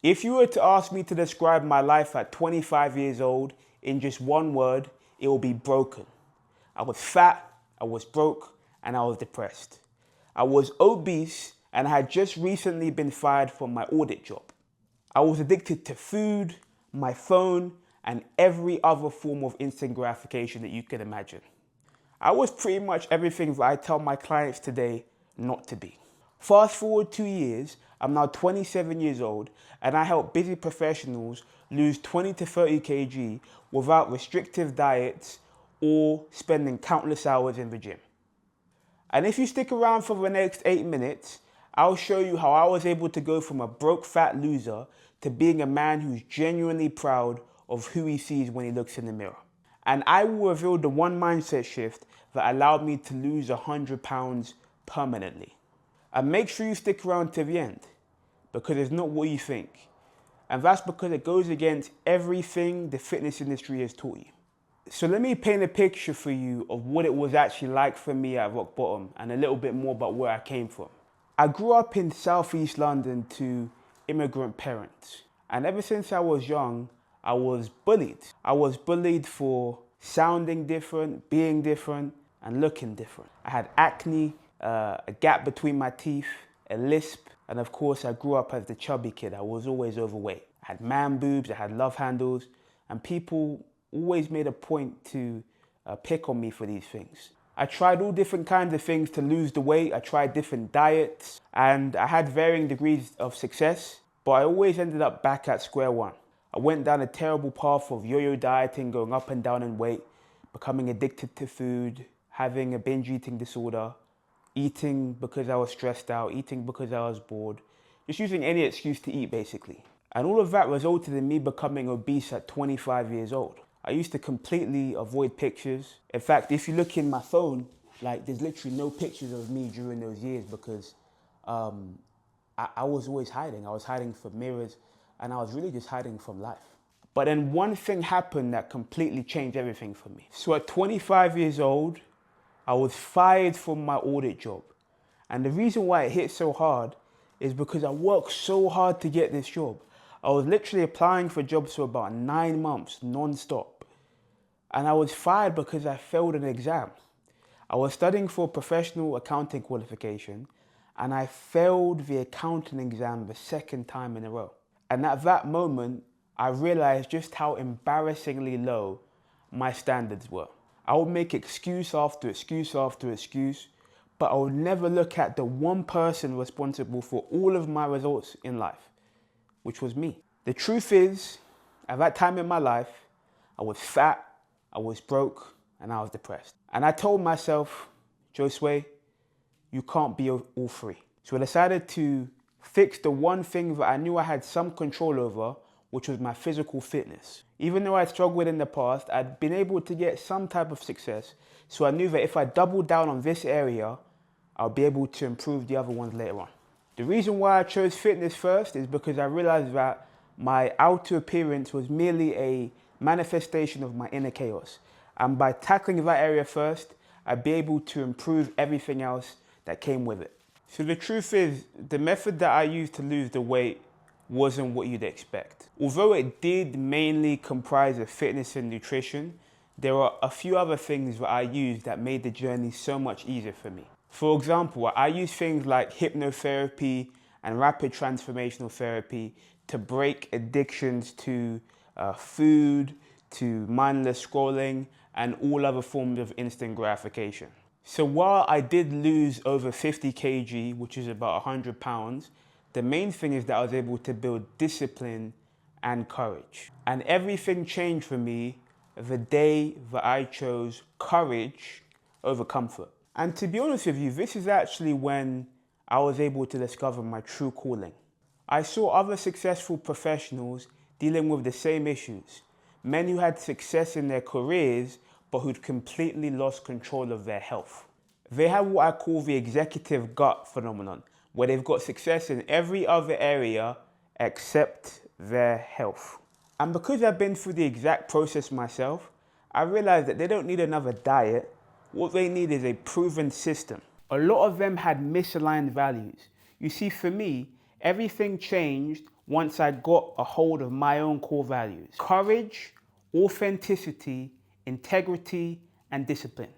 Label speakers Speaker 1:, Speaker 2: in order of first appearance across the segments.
Speaker 1: If you were to ask me to describe my life at 25 years old in just one word, it will be broken. I was fat, I was broke, and I was depressed. I was obese and I had just recently been fired from my audit job. I was addicted to food, my phone, and every other form of instant gratification that you can imagine. I was pretty much everything that I tell my clients today not to be. Fast forward 2 years, I'm now 27 years old and I help busy professionals lose 20 to 30 kg without restrictive diets or spending countless hours in the gym. And if you stick around for the next 8 minutes, I'll show you how I was able to go from a broke fat loser to being a man who's genuinely proud of who he sees when he looks in the mirror. And I will reveal the one mindset shift that allowed me to lose 100 pounds permanently. And make sure you stick around to the end, because it's not what you think. And that's because it goes against everything the fitness industry has taught you. So let me paint a picture for you of what it was actually like for me at rock bottom and a little bit more about where I came from. I grew up in southeast London to immigrant parents. And ever since I was young, I was bullied. I was bullied for sounding different, being different, and looking different. I had acne, a gap between my teeth, a lisp, and of course I grew up as the chubby kid. I was always overweight. I had man boobs, I had love handles, and people always made a point to pick on me for these things. I tried all different kinds of things to lose the weight. I tried different diets, and I had varying degrees of success, but I always ended up back at square one. I went down a terrible path of yo-yo dieting, going up and down in weight, becoming addicted to food, having a binge eating disorder, eating because I was stressed out, eating because I was bored, just using any excuse to eat basically. And all of that resulted in me becoming obese at 25 years old. I used to completely avoid pictures. In fact, if you look in my phone, like there's literally no pictures of me during those years because I was always hiding. I was hiding from mirrors and I was really just hiding from life. But then one thing happened that completely changed everything for me. So at 25 years old, I was fired from my audit job. And the reason why it hit so hard is because I worked so hard to get this job. I was literally applying for jobs for about 9 months, non-stop. And I was fired because I failed an exam. I was studying for a professional accounting qualification and I failed the accounting exam the second time in a row. And at that moment, I realized just how embarrassingly low my standards were. I would make excuse after excuse after excuse, but I would never look at the one person responsible for all of my results in life, which was me. The truth is, at that time in my life, I was fat, I was broke, and I was depressed. And I told myself, Josue, you can't be all three. So I decided to fix the one thing that I knew I had some control over, which was my physical fitness. Even though I struggled with in the past, I'd been able to get some type of success. So I knew that if I doubled down on this area, I'll be able to improve the other ones later on. The reason why I chose fitness first is because I realized that my outer appearance was merely a manifestation of my inner chaos. And by tackling that area first, I'd be able to improve everything else that came with it. So the truth is, the method that I used to lose the weight wasn't what you'd expect. Although it did mainly comprise of fitness and nutrition, there are a few other things that I used that made the journey so much easier for me. For example, I use things like hypnotherapy and rapid transformational therapy to break addictions to food, to mindless scrolling, and all other forms of instant gratification. So while I did lose over 50 kg, which is about 100 pounds, the main thing is that I was able to build discipline and courage. And everything changed for me the day that I chose courage over comfort. And to be honest with you, this is actually when I was able to discover my true calling. I saw other successful professionals dealing with the same issues. Men who had success in their careers, but who'd completely lost control of their health. They have what I call the executive gut phenomenon, where they've got success in every other area except their health. And because I've been through the exact process myself, I realized that they don't need another diet. What they need is a proven system. A lot of them had misaligned values. You see, for me, Everything changed once I got a hold of my own core values: courage, authenticity, integrity, and discipline.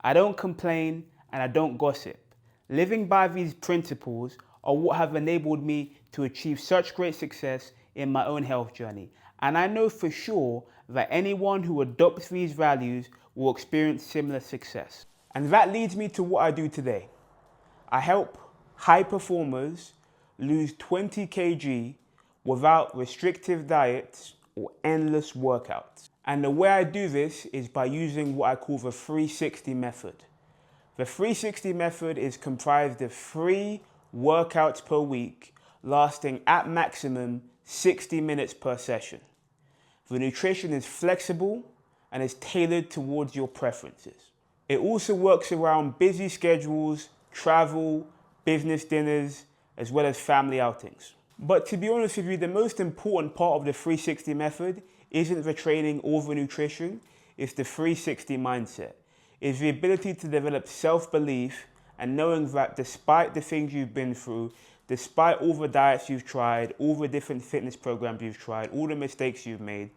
Speaker 1: I don't complain and I don't gossip. Living by these principles are what have enabled me to achieve such great success in my own health journey. And I know for sure that anyone who adopts these values will experience similar success. And that leads me to what I do today. I help high performers lose 20 kg without restrictive diets or endless workouts. And the way I do this is by using what I call the 360 method. The 360 method is comprised of 3 workouts per week, lasting at maximum 60 minutes per session. The nutrition is flexible and is tailored towards your preferences. It also works around busy schedules, travel, business dinners, as well as family outings. But to be honest with you, the most important part of the 360 method isn't the training or the nutrition, it's the 360 mindset. It's the ability to develop self-belief and knowing that despite the things you've been through, despite all the diets you've tried, all the different fitness programs you've tried, all the mistakes you've made,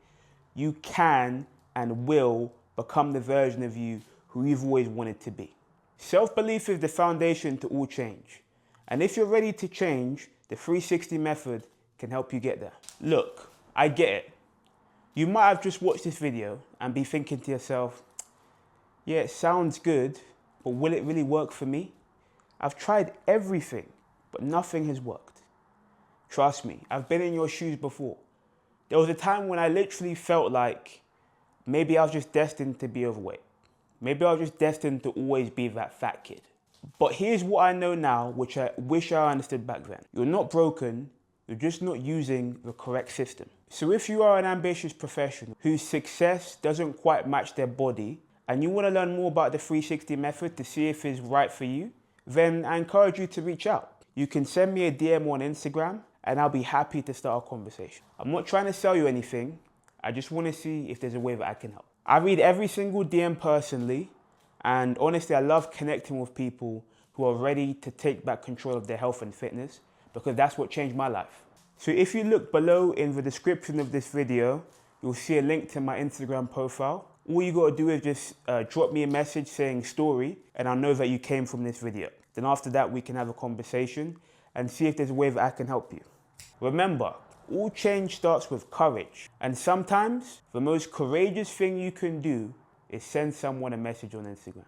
Speaker 1: you can and will become the version of you who you've always wanted to be. Self-belief is the foundation to all change. And if you're ready to change, the 360 method can help you get there. Look, I get it. You might have just watched this video and be thinking to yourself, yeah, it sounds good, but will it really work for me? I've tried everything, but nothing has worked. Trust me, I've been in your shoes before. There was a time when I literally felt like maybe I was just destined to be overweight. Maybe I was just destined to always be that fat kid. But here's what I know now, which I wish I understood back then. You're not broken, you're just not using the correct system. So if you are an ambitious professional whose success doesn't quite match their body, and you want to learn more about the 360 method to see if it's right for you, then I encourage you to reach out. You can send me a DM on Instagram and I'll be happy to start a conversation. I'm not trying to sell you anything, I just want to see if there's a way that I can help. I read every single DM personally, and honestly I love connecting with people who are ready to take back control of their health and fitness, because that's what changed my life. So if you look below in the description of this video, you'll see a link to my Instagram profile. All you gotta do is just drop me a message saying story, and I'll know that you came from this video. Then after that, we can have a conversation and see if there's a way that I can help you. Remember, all change starts with courage. And sometimes the most courageous thing you can do is send someone a message on Instagram.